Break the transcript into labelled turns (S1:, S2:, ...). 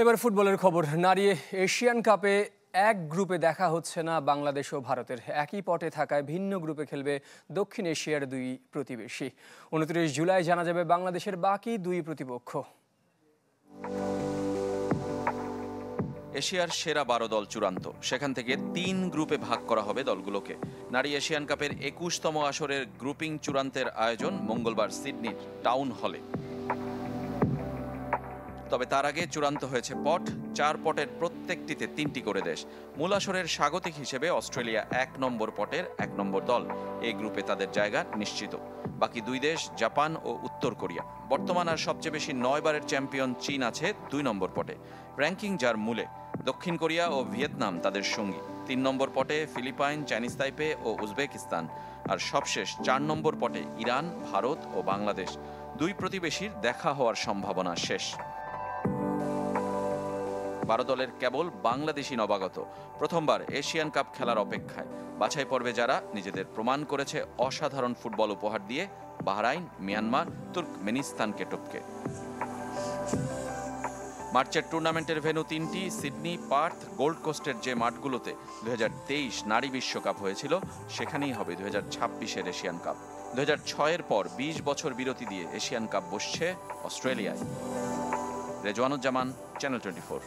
S1: এবার ফুটবলের খবর। নারী এশিয়ান কাপে এক গ্রুপে দেখা হচ্ছে না বাংলাদেশ ও ভারতের। একই পটে থাকায় ভিন্ন গ্রুপে খেলবে দক্ষিণ এশিয়ার দুই প্রতিবেশী। 29 জুলাই জানা যাবে বাংলাদেশের বাকি দুই প্রতিপক্ষ।
S2: এশিয়ার সেরা 12 দল চূড়ান্ত, সেখান থেকে 3 গ্রুপে ভাগ করা হবে দলগুলোকে। নারী এশিয়ান কাপের 21তম আসরের গ্রুপিং চূড়ান্তের আয়োজন মঙ্গলবার সিডনির টাউন হলে। তবে তার আগে চূড়ান্ত হয়েছে পট। 4 পটের প্রত্যেকটিতে 3টি করে দেশ। মূল আসরের স্বাগতিক হিসেবে অস্ট্রেলিয়া 1 নম্বর পটের 1 নম্বর দল। এই গ্রুপে তাদের জায়গা নিশ্চিত। বাকি দুই দেশ জাপান ও উত্তর কোরিয়া। বর্তমান আর সবচেয়ে বেশি 9 বারের চ্যাম্পিয়ন চীন আছে 2 নম্বর পটে, র্যাঙ্কিং যার মূলে। দক্ষিণ কোরিয়া ও ভিয়েতনাম তাদের সঙ্গী। 3 নম্বর পটে ফিলিপাইন, চাইনিজ তাইপে ও উজবেকিস্তান। আর সবশেষ 4 নম্বর পটে ইরান, ভারত ও বাংলাদেশ। দুই প্রতিবেশীর দেখা হওয়ার সম্ভাবনা শেষ। 12 দলের কেবল বাংলাদেশি নবাগত প্রথমবার এশিয়ান কাপ খেলার অপেক্ষায়। বাছাই পর্বে যারা নিজেদের প্রমাণ করেছে অসাধারণ ফুটবল উপহার দিয়ে বাহরাইন, মিয়ানমার, তুর্কমেনিস্তানকে টপকে। মার্চের টুর্নামেন্টের ভেন্যু 3টি, সিডনি, পার্থ, গোল্ড কোস্টের যে মাঠগুলোতে 2023 নারী বিশ্বকাপ হয়েছিল সেখানেই হবে 2026-এর এশিয়ান কাপ। 2006-এর পর 20 বছর বিরতি দিয়ে এশিয়ান কাপ বসছে অস্ট্রেলিয়ায়। রেজওয়ানুজ্জামান, চ্যানেল 24।